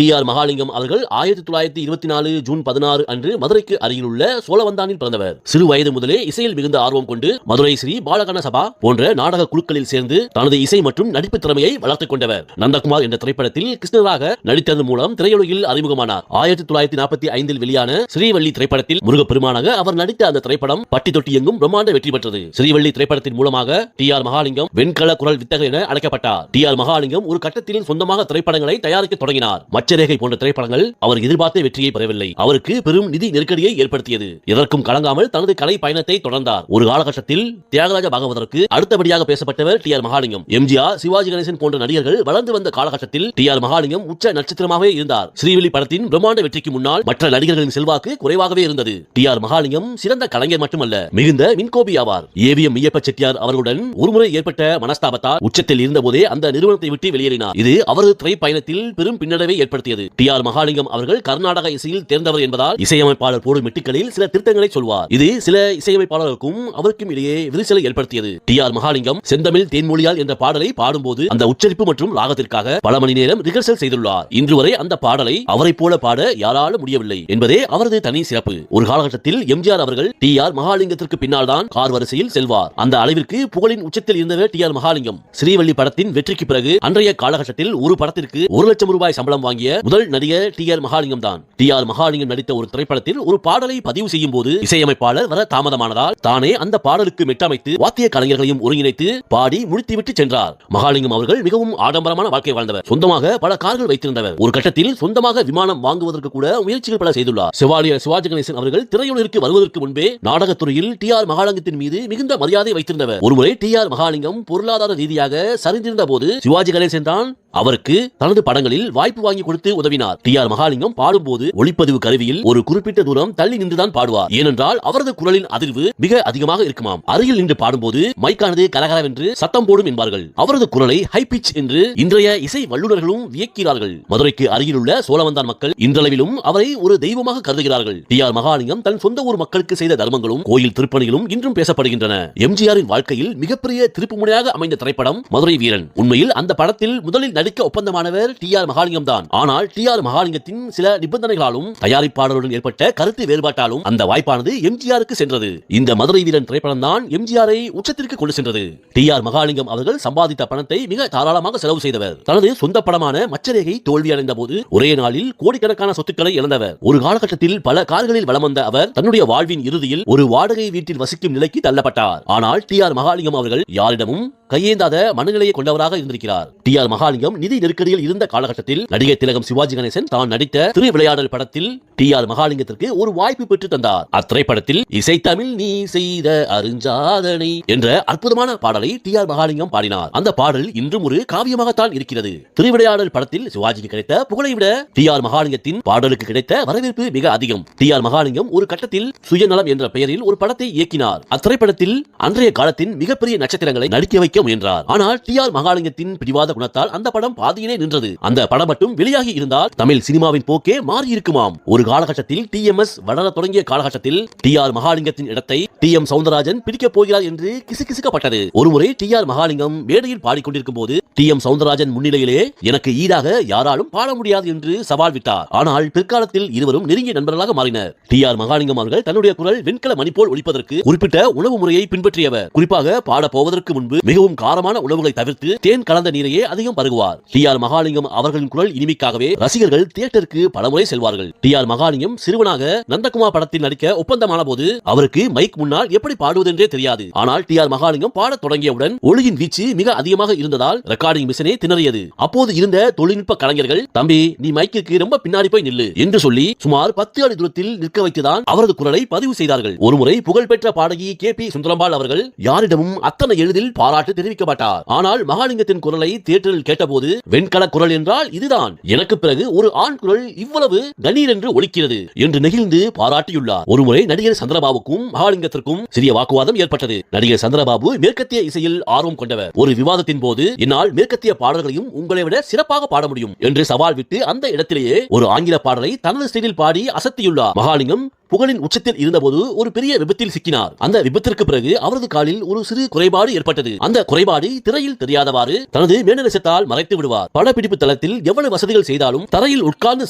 TR. Mahalingam அவர்கள் 1924 June 16 அன்று மதுரைக்கு அருகிலுள்ள சோழவந்தானில் பிறந்தவர். சிறு வயது முதலே இசையில் மிகுந்த ஆர்வம் கொண்டு மதுரை ஸ்ரீ பாலகண சபா போன்ற நாடக குழுக்களில் சேர்ந்து தனது இசை மற்றும் நடிப்பு திறமையை வளர்த்துக் கொண்டவர். நந்தகுமார் என்ற திரைப்படத்தில் கிருஷ்ணராக நடித்ததன் மூலம் திரையுலகில் அறிமுகமானார். 1945 வெளியான ஸ்ரீவள்ளி திரைப்படத்தில் முருகப்பெருமானாக அவர் நடித்த அந்த திரைப்படம் பட்டி தொட்டி எங்கும் பிரம்மாண்ட வெற்றி பெற்றது. ஸ்ரீவள்ளி திரைப்படத்தின் மூலமாக டி.ஆர். மகாலிங்கம் வெண்கல குரல் வித்தகர் என அழைக்கப்பட்டார். டி.ஆர். மகாலிங்கம் ஒரு கட்டத்தில் சொந்தமாக திரைப்படங்களை தயாரிக்க தொடங்கினார். மச்சரேகை போன்ற திரைப்படங்கள் அவர் எதிர்பார்த்த வெற்றியை பெறவில்லை. அவருக்கு பெரும் நிதி நெருக்கடியை ஏற்படுத்தியது. இதற்கும் கலங்காமல் தனது கலை பயணத்தை தொடர்ந்தார். ஒரு காலகட்டத்தில் தியாகராஜ பாகவதற்கு அடுத்தபடியாக பேசப்பட்டவர் டி.ஆர். மகாலிங்கம். எம்.ஜி.ஆர்., சிவாஜி கணேசன் போன்ற நடிகர்கள் வளர்ந்து வந்த காலகட்டத்தில் டி.ஆர். மகாலிங்கம் உச்ச நட்சத்திரமாகவே இருந்தார். ஸ்ரீவள்ளி படத்தின் பிரம்மாண்ட வெற்றிக்கு முன்னால் மற்ற நடிகர்களின் செல்வாக்கு குறைவாகவே இருந்தது. டி.ஆர். மகாலிங்கம் சிறந்த கலைஞர் மட்டுமல்ல, மிகுந்த மின்கோபி ஆவார். ஏவிஎம் ஐயப்ப செட்டியார் அவர்களுடன் ஒருமுறை ஏற்பட்ட மனஸ்தாபத்தால் உச்சத்தில் இருந்தபோதே அந்த நிறுவனத்தை விட்டு வெளியேறினார். இது அவரது திரை பயணத்தில் பெரும் பின்னடைவை ஏற்படுத்தியது. டி.ஆர். மகாலிங்கம் அவர்கள் கர்நாடக இசையில் தேர்ந்தவர் என்பதால் இசையமைப்பாளர் போடும் மெட்டுக்களில் சில திருத்தங்களை சொல்வார். இது சில இசையமைப்பாளருக்கும் அவருக்கும் இடையே விரிசலை ஏற்படுத்தியது. டி.ஆர். மகாலிங்கம் செந்தமிழ் தேன்மொழியால் என்ற பாடலை பாடும்போது அந்த உச்சரிப்பு மற்றும் ராகத்திற்காக பல மணி நேரம் ரிஹர்சல் செய்துள்ளார். இன்று வரை அந்த பாடலை அவரை போல பாட யாராலும் முடியவில்லை என்பதே அவரது தனி சிறப்பு. ஒரு காலகட்டத்தில் எம்.ஜி.ஆர். அவர்கள் டி.ஆர். மகாலிங்கத்திற்கு பின்னால் தான் கார் வரிசையில் செல்வார். அந்த அளவிற்கு புகழின் உச்சத்தில் இருந்தவர் டி.ஆர். மகாலிங்கம். ஸ்ரீவள்ளி படத்தின் வெற்றிக்கு பிறகு அன்றைய காலகட்டத்தில் ஒரு படத்திற்கு 1 லட்சம் ரூபாய் சம்பளம் வாங்கிய முதல் நடிகர் டி.ஆர். மகாலிங்கம் தான். டி.ஆர். மகாலிங்கம் நடித்த ஒரு திரைப்படத்தில் ஒரு பாடலை பதிவு செய்யும் போது இசையமைப்பாளர் வர தாமதமானதால் தானே அந்த பாடலுக்கு மெட்டமைத்து வாத்திய கலைஞர்களையும் ஒருங்கிணைத்து பாடி முடித்துவிட்டு சென்றார். மகாலிங்கம் அவர்கள் மிகவும் ஆடம்பரமான வாழ்க்கை வாழ்ந்தவர். சொந்தமாக பல கார்கள் வைத்திருந்தவர். ஒரு கட்டத்தில் சொந்தமாக விமானம் வாங்குவதற்கு கூட முயற்சிகள் பல செய்துள்ளார். சிவாஜி கணேசன் அவர்கள் திரையுலகிற்கு வருவதற்கு முன்பே நாடகத்துறையில் டி.ஆர். மகாலிங்கத்தின் மீது மிகுந்த மரியாதை வைத்திருந்தவர். ஒருமுறை டி.ஆர். மகாலிங்கம் பொருளாதார ரீதியாக சரிந்திருந்த போது சிவாஜி கணேசன் தான் அவருக்கு தனது படங்களில் வாய்ப்பு வாங்கி கொடுத்து உதவினார். டி.ஆர். மகாலிங்கம் பாடும்போது ஒளிப்பதிவு கருவியில் ஒரு குறிப்பிட்ட தூரம் தள்ளி நின்றுதான் பாடுவார். ஏனென்றால் அவரது குரலின் அதிர்வு மிக அதிகமாக இருக்குமாம். அருகில் நின்று பாடும்போது மைக்கானது கலகலவென்று சத்தம் போடும் என்பார்கள். அவரது குரலை ஹை பிச் என்று இன்றைய இசை வல்லுநர்களும் வியக்கிறார்கள். மதுரைக்கு அருகிலுள்ள சோழவந்தான் மக்கள் இன்றளவிலும் அவரை ஒரு தெய்வமாக கருதுகிறார்கள். டி.ஆர். மகாலிங்கம் தன் சொந்த ஊர் மக்களுக்கு செய்த தர்மங்களும் கோயில் திருப்பணிகளும் இன்றும் பேசப்படுகின்றன. எம்.ஜி.ஆரின் வாழ்க்கையில் மிகப்பெரிய திருப்புமுனையாக அமைந்த திரைப்படம் மதுரை வீரன். உண்மையில் அந்த படத்தில் முதலில் நடிக்க ஒப்பந்தமானவர் டி.ஆர். மகாலிங்கம் தான். ஆனால் டி.ஆர். மகாலிங்கத்தின் சில நிபந்தனைகளாலும் தயாரிப்பாளருடன் ஏற்பட்ட கருத்து வேறுபாட்டாலும் அந்த வாய்ப்பானது எம்.ஜி.ஆருக்கு சென்றது. இந்த மதுரை வீரன் திரைப்படம் தான் எம்.ஜி.ஆரை உச்சத்திற்கு கொண்டு சென்றது. டி.ஆர். மகாலிங்கம் அவர்கள் சம்பாதித்த பணத்தை மிக தாராளமாக செலவு செய்தவர். தனது சொந்த படமான மச்சரேகை தோல்வியடைந்த போது ஒரே நாளில் கோடிக்கணக்கான சொத்துக்களை இழந்தவர். ஒரு காலகட்டத்தில் பல கார்களில் வலம் வந்த அவர் தன்னுடைய வாழ்வின் இறுதியில் ஒரு வாடகை வீட்டில் வசிக்கும் நிலைக்கு தள்ளப்பட்டார். ஆனால் டி.ஆர். மகாலிங்கம் அவர்கள் யாரிடமும் கையேந்தாத மனநிலையை கொண்டவராக இருந்திருக்கிறார். டி.ஆர். மகாலிங்கம் நிதி நெருக்கடியில் இருந்த காலகட்டத்தில் நடிகர் திலகம் சிவாஜி கணேசன் தான் நடித்த திருவிளையாடல் படத்தில் டி.ஆர். மகாலிங்கத்திற்கு ஒரு வாய்ப்பு பெற்று தந்தார். அத்திரைப்படத்தில் இசை தமிழ் நீ செய்த அருஞ்சாதனை என்ற அற்புதமான பாடலை டி.ஆர். மகாலிங்கம் பாடினார். அந்த பாடல் இன்றும் ஒரு காவியமாகத்தான் இருக்கிறது. திருவிளையாடல் படத்தில் சிவாஜிக்கு கிடைத்த புகழை விட டி.ஆர். மகாலிங்கத்தின் பாடலுக்கு கிடைத்த வரவேற்பு மிக அதிகம். டி.ஆர். மகாலிங்கம் ஒரு கட்டத்தில் சுயநலம் என்ற பெயரில் ஒரு படத்தை இயக்கினார். அத்திரைப்படத்தில் அன்றைய காலத்தின் மிகப்பெரிய நட்சத்திரங்களை நடிக்க வைக்க முயன்றார். ஆனால் டி.ஆர். மகாலிங்கத்தின் பிடிவாத குணத்தால் அந்த படம் பாதியிலே நின்றது. அந்த படம் மட்டும் வெளியாகி இருந்தால் தமிழ் சினிமாவின் போக்கே மாறி இருக்குமாம். ஒரு காலகட்டத்தில் டிஎம்எஸ் வளர தொடங்கிய காலகட்டத்தில் டி.ஆர். மகாலிங்கத்தின் இடத்தை டி.எம். சௌந்தரராஜன் பிடிக்கப் போகிறார் என்று கிசுகிசுக்கப்பட்டது. ஒருமுறை டி.ஆர். மகாலிங்கம் மேடையில் பாடிக்கொண்டிருக்கும் போது டி.எம். சௌந்தரராஜன் முன்னிலையிலே எனக்கு ஈடாக யாராலும் பாட முடியாது என்று சவால் விட்டார். ஆனால் பிற்காலத்தில் இருவரும் நெருங்கிய நண்பர்களாக மாறினர். டி.ஆர். மகாலிங்கம் அவர்கள் தன்னுடைய குரல் வெண்கல மணி போல் ஒலிப்பதற்கு குறிப்பிட்ட உணவு முறையை பின்பற்றியவர். குறிப்பாக பாட போவதற்கு முன்பு மிகவும் காரமான உணவுகளை தவிர்த்து தேன் கலந்த நீரையே அதிகம் பருகுவார். டி.ஆர். மகாலிங்கம் அவர்களின் குரல் இனிமைக்காகவே ரசிகர்கள் தியேட்டருக்கு பலமுறை செல்வார்கள். டி.ஆர். மகாலிங்கம் சிறுவனாக நந்தகுமார் படத்தில் நடிக்க ஒப்பந்தமான போது அவருக்கு மைக் முன்னால் எப்படி பாடுவதென்றே தெரியாது. ஆனால் டி.ஆர். மகாலிங்கம் பாடத் தொடங்கியவுடன் ஒளியின் வீச்சு மிக அதிகமாக இருந்ததால் ரெக்கார்டிங் மிஷினே திணறியது. அப்போது இருந்த தொழில்நுட்ப கலைஞர்கள், தம்பி நீ மைக்கு ரொம்ப பின்னாடி போய் நில்லு என்று சொல்லி சுமார் 10 அடி தூரத்தில் நிற்க வைத்துதான் அவரது குரலை பதிவு செய்தார்கள். ஒருமுறை புகழ்பெற்ற பாடகி கே.பி. சுந்தரம்பாள் அவர்கள் யாரிடமும் அத்தனை எளிதில் பாராட்டு தெரிவிக்க மாட்டார். ஆனால் மகாலிங்கத்தின் குரலை தியேட்டரில் கேட்டபோது வெண்கல குரல் என்றால் இதுதான், எனக்கு பிறகு ஒரு ஆண் குரல் இவ்வளவு கணீர் என்று ஒலிக்கிறது என்று நெகிழ்ந்து பாராட்டியுள்ளார். ஒருமுறை நடிகர் சந்திரபாபுக்கும் மகாலிங்கத்திற்கும் சிறிய வாக்குவாதம் ஏற்பட்டது. நடிகர் சந்திரபாபு மேற்கத்திய இசையில் ஆர்வம் கொண்டவர். ஒரு விவாதத்தின் போது என்னால் மேற்கத்திய பாடல்களையும் உங்களை விட சிறப்பாக பாட முடியும் என்று சவால் விட்டு அந்த இடத்திலேயே ஒரு ஆங்கில பாடலை தனது ஸ்டைலில் பாடி அசத்தியுள்ளார். மகாலிங்கம் புகழின் உச்சத்தில் இருந்தபோது ஒரு பெரிய விபத்தில் சிக்கினார். அந்த விபத்திற்கு பிறகு அவரது காலில் ஒரு சிறு குறைபாடு ஏற்பட்டது. அந்த குறைபாடு திரையில் தெரியாதவாறு தனது மேனரிசத்தால் மறைத்து விடுவார். படப்பிடிப்பு தளத்தில் எவ்வளவு வசதிகள் செய்தாலும் தரையில் உட்கார்ந்து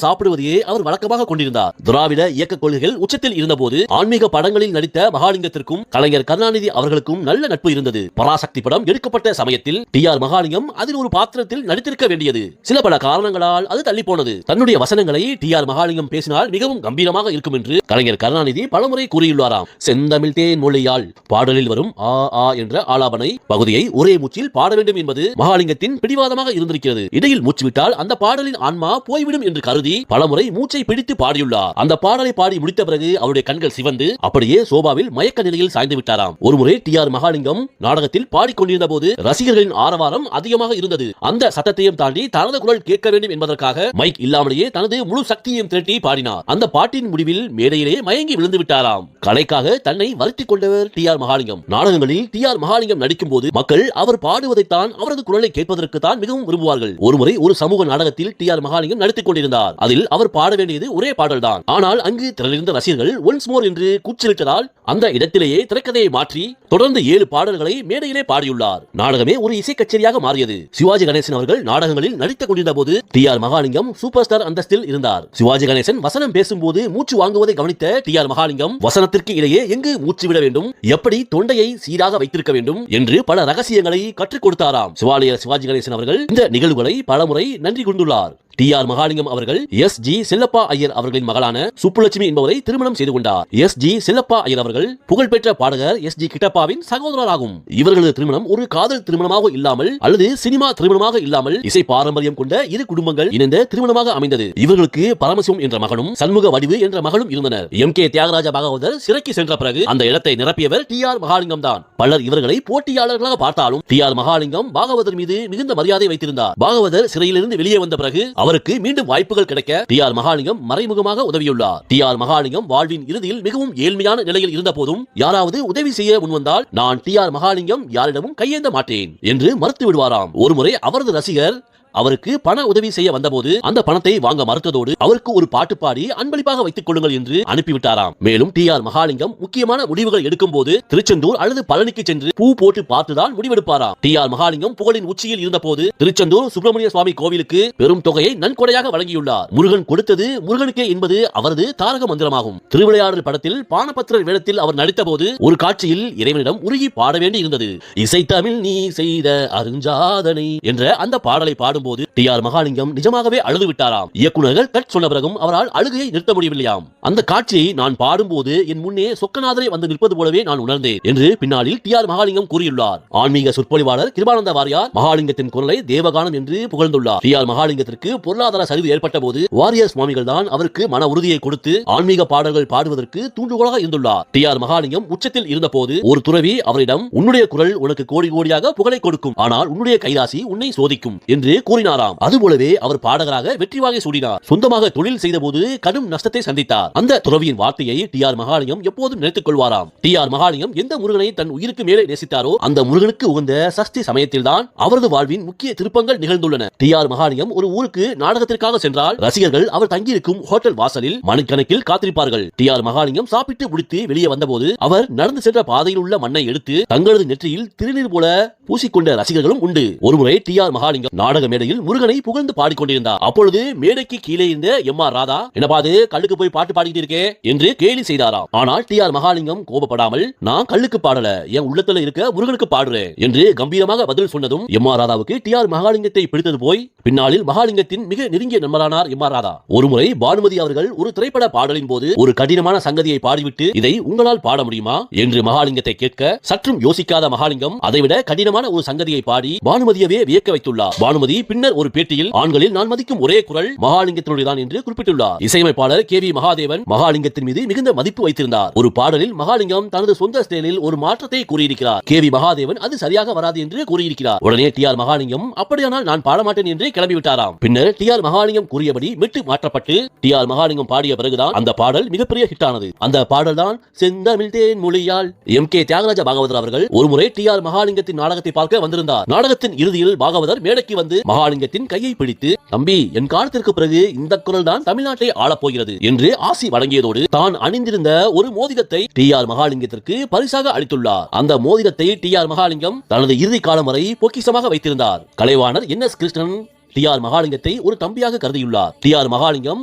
சாப்பிடுவதையே அவர் வழக்கமாக கொண்டிருந்தார். திராவிட இயக்க கொள்கைகள் உச்சத்தில் இருந்தபோது ஆன்மீக படங்களில் நடித்த மகாலிங்கத்திற்கும் கலைஞர் கருணாநிதி அவர்களுக்கும் நல்ல நட்பு இருந்தது. பராசக்தி படம் எடுக்கப்பட்ட சமயத்தில் டி.ஆர். மகாலிங்கம் அதில் ஒரு பாத்திரத்தில் நடித்திருக்க வேண்டியது. சில பல காரணங்களால் அது தள்ளி போனது. தன்னுடைய வசனங்களை டி.ஆர். மகாலிங்கம் பேசினால் மிகவும் கம்பீரமாக இருக்கும் என்று கலைஞர் கருணாநிதி பலமுறை கூறியுள்ளாராம். செந்தமிழ் தேன் மொழியால் பாடலில் வரும் ஆ ஆ என்ற ஆலாபனை பகுதியை ஒரே மூச்சில் பாட வேண்டும் என்பது மகாலிங்கத்தின் பிடிவாதமாக இருந்திருக்கிறது. இடையில் மூச்சுவிட்டால் அந்த பாடலின் ஆன்மா போய்விடும் என்று கருதி பலமுறை மூச்சை பிடித்து பாடியுள்ளார். அந்த பாடலை பாடி முடித்த பிறகு அவருடைய கண்கள் சிவந்து அப்படியே சோபாவில் மயக்க நிலையில் சாய்ந்து விட்டாராம். ஒருமுறை டி.ஆர். மகாலிங்கம் நாடகத்தில் பாடிக்கொண்டிருந்த போது ரசிகர்களின் ஆரவாரம் அதிகமாக இருந்தது. அந்த சத்தத்தையும் தாண்டி தனது குரல் கேட்க வேண்டும் என்பதற்காக மைக் இல்லாமலேயே தனது முழு சக்தியையும் திரட்டி பாடினார். அந்த பாட்டின் முடிவில் மேடையிலே மயங்கி விழுந்து விட்டாராம். கலைக்காக தன்னை வருத்திக் கொண்டவர் டி.ஆர். மகாலிங்கம். நாடகங்களில் டி.ஆர். மகாலிங்கம் நடிக்கும் போது மக்கள் அவர் பாடுவதைத்தான் அவரது குரலை கேட்பதற்கு தான் மிகவும் விரும்புவார்கள். ஒருமுறை ஒரு சமூக நாடகத்தில் டி.ஆர். மகாலிங்கம் நடித்துக் கொண்டிருந்தார். அதில் அவர் பாட வேண்டியது ஒரே பாடல் தான். ஆனால் அங்கு திரளிருந்த ரசிகர்கள் ஒன்ஸ் மோர் என்று கூச்சலிட்டதால் அந்த இடத்திலேயே திரைக்கதையை மாற்றி தொடர்ந்து 7 பாடல்களை மேடையிலே பாடியுள்ளார். நாடகமே ஒரு இசை கச்சேரியாக மாறியது. சிவாஜி கணேசன் அவர்கள் நாடகங்களில் நடித்துக் கொண்டிருந்த போது டி.ஆர். மகாலிங்கம் சூப்பர் ஸ்டார் அந்தஸ்தில் இருந்தார். சிவாஜி கணேசன் வசனம் பேசும்போது மூச்சு வாங்குவதை கவனித்த டி.ஆர். மகாலிங்கம் வசனத்திற்கு இடையே எங்கு மூச்சு விட வேண்டும், எப்படி தொண்டையை சீராக வைத்திருக்க வேண்டும் என்று பல ரகசியங்களை கற்றுக் கொடுத்தாராம். சிவாஜி கணேசன் அவர்கள் இந்த நிகழ்வுகளை பலமுறை நன்றி கூர்ந்துள்ளார். டி.ஆர். மகாலிங்கம் அவர்கள் எஸ்.ஜி. செல்லப்பா ஐயர் அவர்களின் மகளான சுப்புலட்சுமி என்பவரை திருமணம் செய்து கொண்டார். எஸ்.ஜி. செல்லப்பா ஐயர் அவர்கள் புகழ்பெற்ற பாடகர் எஸ்.ஜி. கிட்டப்பாவின் சகோதரராகும். இவர்களது திருமணம் ஒரு காதல் திருமணமாக இல்லாமல் அல்லது சினிமா திருமணமாக இல்லாமல் இசை பாரம்பரியம் கொண்ட இரு குடும்பங்கள் இணைந்த திருமணமாக அமைந்தது. இவர்களுக்கு பரமசிவம் என்ற மகனும் சண்முக வடிவு என்ற மகளும் இருந்தனர். எம்.கே. தியாகராஜ பாகவதர் சிறைக்கு சென்ற பிறகு அந்த இடத்தை நிரப்பியவர் டி.ஆர். மகாலிங்கம் தான். பலர் இவர்களை போட்டியாளர்களாக பார்த்தாலும் டி.ஆர். மகாலிங்கம் பாகவதர் மீது மிகுந்த மரியாதை வைத்திருந்தார். பாகவதர் சிறையிலிருந்து வெளியே வந்த பிறகு அவருக்கு மீண்டும் வாய்ப்புகள் கிடைக்க டி.ஆர். மகாலிங்கம் மறைமுகமாக உதவியுள்ளார். டி.ஆர். மகாலிங்கம் வாழ்வின் இறுதியில் மிகவும் ஏழ்மையான நிலையில் இருந்த போதும் யாராவது உதவி செய்ய முன்வந்தால் நான் டி.ஆர். மகாலிங்கம் யாரிடமும் கையேந்த மாட்டேன் என்று மறுத்து விடுவாராம். ஒருமுறை அவரது ரசிகர் அவருக்கு பண உதவி செய்ய வந்தபோது அந்த பணத்தை வாங்க மறுத்ததோடு அவருக்கு ஒரு பாட்டு பாடி அன்பளிப்பாக வைத்துக் கொள்ளுங்கள் என்று அனுப்பிவிட்டாராம். மேலும் டி.ஆர். மகாலிங்கம் முக்கியமான முடிவுகள் எடுக்கும் போது திருச்செந்தூர் அல்லது பழனிக்கு சென்று பூ போட்டு பார்த்துதான் முடிவெடுப்பாராம். டி.ஆர். மகாலிங்கம் புகழின் உச்சியில் இருந்த போது திருச்செந்தூர் சுப்பிரமணிய சுவாமி கோவிலுக்கு பெரும் தொகையை நன்கொடையாக வழங்கியுள்ளார். முருகன் கொடுத்தது முருகனுக்கே என்பது அவரது தாரக மந்திரமாகும். திருவிளையாடல் படத்தில் பானபத்திரர் வேடத்தில் அவர் நடித்த போது ஒரு காட்சியில் இறைவனிடம் உருகி பாட வேண்டி இருந்தது. இசை தமிழ் நீ செய்த அருஞ்சாதனை என்ற அந்த பாடலை பாடும் போது டி.ஆர். மகாலிங்கம் நிஜமாகவே அழுது விட்டாராம். இயக்குநர்கள் கட் சொன்ன பிறகும் அவரால் அழுகையை நிறுத்த முடியவில்லையாம். அந்த காட்சியை நான் பாடும்போது என் முன்னே சொக்கநாதரை வந்து நிற்பது போலவே நான் உணர்ந்தேன் என்று பின்னாளில் டி.ஆர். மகாலிங்கம் கூறியுள்ளார். ஆன்மீக சொற்பொழிவாளர் கிருபானந்த வாரியார் மகாலிங்கத்தின் குரலை தேவகானம் என்று புகழ்ந்துள்ளார். டி.ஆர். மகாலிங்கத்திற்கு பொருளாதார சரிவு ஏற்பட்ட போது வாரியார் சுவாமிகள் தான் அவருக்கு மன உறுதியை கொடுத்து ஆன்மீக பாடல்கள் பாடுவதற்கு தூண்டுகோலாக இருந்துள்ளார். டி.ஆர். மகாலிங்கம் உச்சத்தில் இருந்த போது ஒரு துறவி அவரிடம் உன்னுடைய குரல் உனக்கு கோடி கோடியாக புகழை கொடுக்கும், ஆனால் உன்னுடைய கைராசி உன்னை சோதிக்கும் என்று கூறினாராம். அதுபோலவே அவர் பாடகராக வெற்றி வாகை சூடினார். சொந்தமாக தொழில் செய்த போது கடும் நஷ்டத்தை சந்தித்தார். அந்த துறவியின் வார்த்தையை டி.ஆர். மகாலிங்கம் எப்போதும் நினைத்துக் கொள்வாராம். டி.ஆர். மகாலிங்கம் எந்த முருகனை தன் உயிருக்கு மேலே நேசித்தாரோ அந்த முருகனுக்கு உகந்த சஷ்டி சமயத்தில் தான் அவரது வாழ்வின் முக்கிய திருப்பங்கள் நிகழ்ந்துள்ளன. டி.ஆர். மகாலிங்கம் ஒரு ஊருக்கு நாடகத்திற்காக சென்றால் ரசிகர்கள் அவர் தங்கியிருக்கும் ஹோட்டல் வாசலில் மணிக்கணக்கில் காத்திருப்பார்கள். டி.ஆர். மகாலிங்கம் சாப்பிட்டு முடித்து வெளியே வந்தபோது அவர் நடந்து சென்ற பாதையில் உள்ள மண்ணை எடுத்து தங்களது நெற்றியில் திருநீர் போல பூசிக்கொண்ட ரசிகர்களும் உண்டு. ஒருமுறை டி.ஆர். மகாலிங்கம் நாடக மேடையில் முருகனை புகழ்ந்து பாடிக்கொண்டிருந்தார். அப்பொழுது மேடைக்கு கீழே இருந்த எம்.ஆர். ராதா என்னபாது கல்லுக்கு போய் பாட்டு பாடிட்டு இருக்கே என்று கேலி செய்தாராம். ஆனால் டி.ஆர். மகாலிங்கம் கோபப்படாமல் நான் கல்லுக்கு பாடல, என் உள்ளத்துல இருக்க முருகனுக்கு பாடுறேன் என்று கம்பீரமாக பதில் சொன்னதும் எம்.ஆர். ராதாவுக்கு டி.ஆர். மகாலிங்கத்தை பிடித்தது போய் பின்னாளில் மகாலிங்கத்தின் மிக நெருங்கிய நண்பரானார் எம்.ஆர். ராதா. ஒருமுறை பானுமதி அவர்கள் ஒரு திரைப்பட பாடலின் போது ஒரு கடினமான சங்கதியை பாடிவிட்டு இதை உங்களால் பாட முடியுமா என்று மகாலிங்கத்தை கேட்க சற்றும் யோசிக்காத மகாலிங்கம் அதைவிட கடினமான ஒரு சங்கதியை பாடி பானுமதியவே வியக்க வைத்துள்ளார். பானுமதி பின்னர் ஒரு பேட்டியில் ஆண்களில் நான் மதிக்கும் ஒரே குரல் மகாலிங்கத்தினுடையதான் என்று குறிப்பிட்டுள்ளார். இசையமைப்பாளர் கே.வி. மகாதேவன் மகாலிங்கத்தின் மீது மிகுந்த மதிப்பு வைத்திருந்தார். ஒரு பாடலில் மகாலிங்கம் தனது சொந்த ஸ்டைலில் ஒரு மாற்றத்தை கூறியிருக்கிறார். கே.வி. மகாதேவன் அது சரியாக வராது என்று கூறியிருக்கிறார். உடனே டி.ஆர். மகாலிங்கம் அப்படியானால் நான் பாட மாட்டேன் என்று கிளம்பிவிட்டாராம். பின்னர் டி.ஆர். மகாலிங்கம் கூறியபடி மெட்டு மாற்றப்பட்டு டி.ஆர். மகாலிங்கம் பாடிய பிறகுதான் அந்த பாடல் மிகப்பெரிய ஹிட் ஆனது. அந்த பாடல் தான் செந்தமிழ் தேன் மொழியால். எம்.கே. தியாகராஜ பாகவதர் அவர்கள் ஒருமுறை டி.ஆர். மகாலிங்கத்தின் நாடகத்தை பார்க்க வந்திருந்தார். நாடகத்தின் இறுதியில் பாகவதர் மேடைக்கு வந்து மகாலிங்கத்தின் கையை பிடித்து, தம்பி, என் காலத்திற்கு பிறகு இந்த குரல் தான் தமிழ்நாட்டை ஆளப்போகிறது என்று ஆசி வழங்கியதோடு தான் அணிந்திருந்த ஒரு மோதிரத்தை டி.ஆர். மகாலிங்கத்திற்கு பரிசாக அளித்துள்ளார். அந்த மோதிரத்தை டி.ஆர். மகாலிங்கம் தனது இறுதி காலம் வரை பொக்கிஷமாக வைத்திருந்தார். கலைவாணர் என்.எஸ். கிருஷ்ணன் டி.ஆர். மகாலிங்கத்தை ஒரு தம்பியாக கருதியுள்ளார். டி.ஆர். மகாலிங்கம்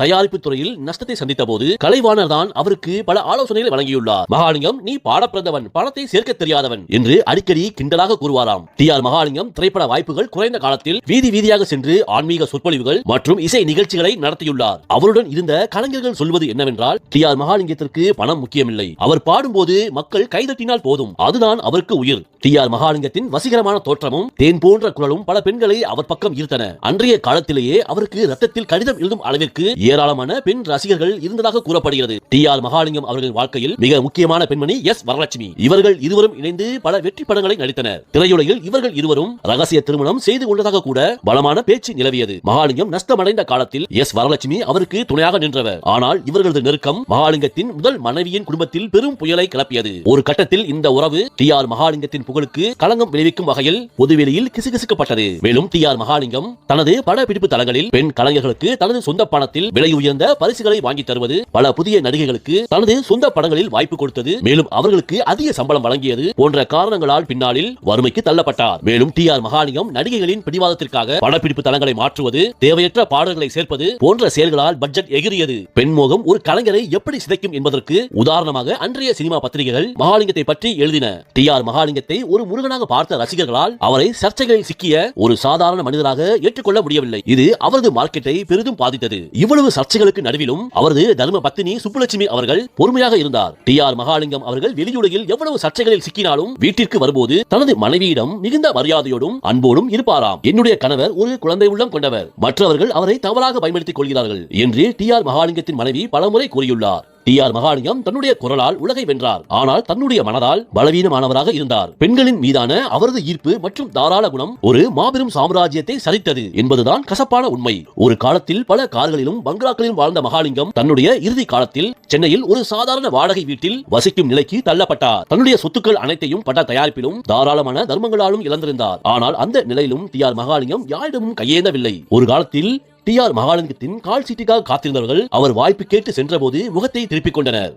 தயாரிப்பு துறையில் நஷ்டத்தை சந்தித்த போது கலைவாணர் தான் அவருக்கு பல ஆலோசனைகளை வழங்கியுள்ளார். மகாலிங்கம், நீ பாடப்பிறந்தவன், பணத்தை சேர்க்க தெரியாதவன் என்று அடிக்கடி கிண்டலாக கூறுவாராம். டி.ஆர். மகாலிங்கம் திரைப்பட வாய்ப்புகள் குறைந்த காலத்தில் வீதி வீதியாக சென்று ஆன்மீக சொற்பொழிவுகள் மற்றும் இசை நிகழ்ச்சிகளை நடத்தியுள்ளார். அவருடன் இருந்த கலைஞர்கள் சொல்வது என்னவென்றால், டி.ஆர். மகாலிங்கத்திற்கு பணம் முக்கியமில்லை, அவர் பாடும்போது மக்கள் கைதட்டினால் போதும், அதுதான் அவருக்கு உயிர். டி.ஆர். மகாலிங்கத்தின் வசீகரமான தோற்றமும் தேன் போன்ற குரலும் பல பெண்களை அவர் பக்கம் ஈர்த்தன. அன்றைய காலத்திலேயே அவருக்கு ரத்தத்தில் கடிதம் எழுதும் அளவிற்கு ஏராளமான பெண் ரசிகர்கள் இருந்ததாக கூறப்படுகிறது. டி.ஆர். மகாலிங்கம் அவர்களின் வாழ்க்கையில் மிக முக்கியமான பெண்மணி எஸ். வரலட்சுமி. இவர்கள் இருவரும் இணைந்து பல வெற்றி படங்களை நடித்தனர். திரையுலகில் இவர்கள் இருவரும் ரகசிய திருமணம் செய்து கொண்டதாக கூட பலமான பேச்சு நிலவியது. மகாலிங்கம் நஷ்டமடைந்த காலத்தில் எஸ். வரலட்சுமி அவருக்கு துணையாக நின்றவர். ஆனால் இவர்களது நெருக்கம் மகாலிங்கத்தின் முதல் மனைவியின் குடும்பத்தில் பெரும் புயலை கிளப்பியது. ஒரு கட்டத்தில் இந்த உறவு டி.ஆர். மகாலிங்கத்தின் புகழுக்கு களங்கம் விளைவிக்கும் வகையில் பொதுவெளியில் கிசுகிசுக்கப்பட்டது. மேலும் டி.ஆர். மகாலிங்கம் தனது படப்பிடிப்பு தளங்களில் பெண் கலைஞர்களுக்கு தனது சொந்த பணத்தில் விலை உயர்ந்த பரிசுகளை வாங்கி தருவது, பல புதிய நடிகைகளுக்கு தனது சொந்த படங்களில் வாய்ப்பு கொடுத்தது, மேலும் அவர்களுக்கு அதிக சம்பளம் வழங்கியது போன்ற காரணங்களால் பின்னாளில் வறுமைக்கு தள்ளப்பட்டார். மேலும் டி.ஆர். மகாலிங்கம் நடிகைகளின் பிடிவாதத்திற்காக படப்பிடிப்பு தளங்களை மாற்றுவது, தேவையற்ற பாடல்களை சேர்ப்பது போன்ற செயல்களால் பட்ஜெட் எகிரியது. பெண் மோகம் ஒரு கலைஞரை எப்படி சிதைக்கும் என்பதற்கு உதாரணமாக அன்றைய சினிமா பத்திரிகைகள் மகாலிங்கத்தை பற்றி எழுதின. டி.ஆர். மகாலிங்கத்தை ஒரு முருகனாக பார்த்த ரசிகர்களால் அவரை சர்ச்சைகளில் சிக்கிய ஒரு சாதாரண மனிதராக ஏற்றுக்கொள்ள முடியவில்லை. இது அவரது மார்க்கெட்டை பெரிதும் பாதித்தது. இவ்வளவு சர்ச்சைகளுக்கு நடுவிலும் அவரது தர்ம பத்தினி சுப்புலட்சுமி அவர்கள் பொறுமையாக இருந்தார். டி.ஆர். மகாலிங்கம் அவர்கள் வெளியுலகில் எவ்வளவு சர்ச்சைகளில் சிக்கினாலும் வீட்டிற்கு வரும்போது தனது மனைவியிடம் மிகுந்த மரியாதையோடும் அன்போடும் இருப்பாராம். என்னுடைய கணவர் ஒரு குழந்தை உள்ளம் கொண்டவர், மற்றவர்கள் அவரை தவறாக பயன்படுத்திக் கொள்கிறார்கள் என்று டி.ஆர். மகாலிங்கத்தின் மனைவி பலமுறை கூறியுள்ளார். டி.ஆர். மகாலிங்கம் தன்னுடைய குரலால் உலகை வென்றார். ஆனால் தன்னுடைய மனதால் பலவீனமானவராக இருந்தார். பெண்களின் மீதான அவரது ஈர்ப்பு மற்றும் தாராள குணம் ஒரு மாபெரும் சாம்ராஜ்யத்தை சரித்தது என்பதுதான் கசப்பான உண்மை. ஒரு காலத்தில் பல கார்களிலும் பங்களாக்களிலும் வாழ்ந்த மகாலிங்கம் தன்னுடைய இறுதி காலத்தில் சென்னையில் ஒரு சாதாரண வாடகை வீட்டில் வசிக்கும் நிலைக்கு தள்ளப்பட்டார். தன்னுடைய சொத்துக்கள் அனைத்தையும் பட்ட தயாரிப்பிலும் தாராளமான தர்மங்களாலும் இழந்திருந்தார். ஆனால் அந்த நிலையிலும் டி.ஆர். மகாலிங்கம் யாரிடமும் கையேந்தவில்லை. ஒரு காலத்தில் டி.ஆர். மகாலிங்கத்தின் கால் சீட்டுக்காக காத்திருந்தவர்கள் அவர் வாய்ப்பு கேட்டு சென்றபோது முகத்தை திருப்பிக் கொண்டனர்.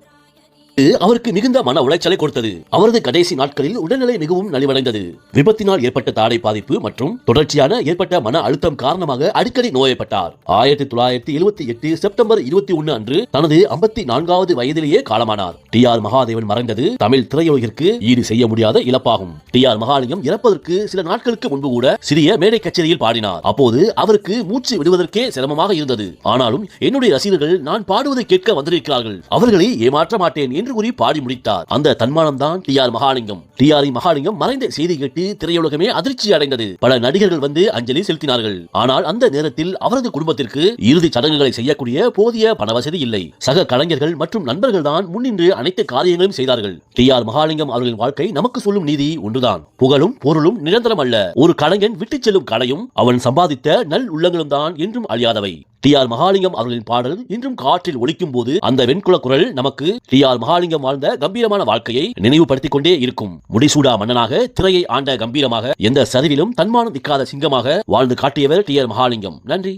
அவருக்கு மிகுந்த மன உளைச்சலை கொடுத்தது. அவரது கடைசி நாட்களில் உடல்நிலை மிகவும் நலிவடைந்தது. விபத்தினால் ஏற்பட்ட தாடை பாதிப்பு மற்றும் தொடர்ச்சியான ஏற்பட்ட மன அழுத்தம் காரணமாக அடிக்கடி நோயப்பட்டார். 1978 செப்டம்பர் 21 அன்று தனது 54வது வயதிலேயே காலமானார். டி.ஆர். மகாதேவன் மறைந்தது தமிழ் திரையுலகிற்கு ஈடு செய்ய முடியாத இழப்பாகும். டி.ஆர். மகாலிங்கம் இறப்பதற்கு சில நாட்களுக்கு முன்பு கூட சிறிய மேடை கச்சேரியில் பாடினார். அப்போது அவருக்கு மூச்சு விடுவதற்கே சிரமமாக இருந்தது. ஆனாலும் என்னுடைய ரசிகர்கள் நான் பாடுவதை கேட்க வந்திருக்கிறார்கள், அவர்களை ஏமாற்ற மாட்டேன் என்று கூறி பாடி முடித்தார். அந்த தன்மானம் தான் டி.ஆர். மகாலிங்கம். டி.ஆர். மகாலிங்கம் மறைந்த செய்தி கேட்டு திரையுலகமே அதிர்ச்சி அடைந்தது. பல நடிகர்கள் வந்து அஞ்சலி செலுத்தினார்கள். ஆனால் அந்த நேரத்தில் அவரது குடும்பத்திற்கு இறுதி சடங்குகளை செய்யக்கூடிய போதிய பணவசதி இல்லை. சக கலைஞர்கள் மற்றும் நண்பர்கள் தான் முன்னின்று அனைத்து காரியங்களையும் செய்தார்கள். டி.ஆர். மகாலிங்கம் அவர்களின் வாழ்க்கை நமக்கு சொல்லும் நீதி ஒன்றுதான்: புகழும் பொருளும் நிரந்தரம் அல்ல. ஒரு கலைஞன் விட்டு செல்லும் கலையும் அவன் சம்பாதித்த நல் உள்ளங்களும் தான் என்றும் அழியாதவை. டி.ஆர். மகாலிங்கம் அவர்களின் பாடல் இன்றும் காற்றில் ஒலிக்கும் போது அந்த வெண்குல குரல் நமக்கு டி.ஆர். மகாலிங்கம் வாழ்ந்த கம்பீரமான வாழ்க்கையை நினைவுபடுத்திக் கொண்டே இருக்கும். முடிசூடா மன்னனாக திரையை ஆண்ட கம்பீரமாக எந்த சரிவிலும் தன்மானம் நிற்காத சிங்கமாக வாழ்ந்து காட்டியவர் டி.ஆர். மகாலிங்கம். நன்றி.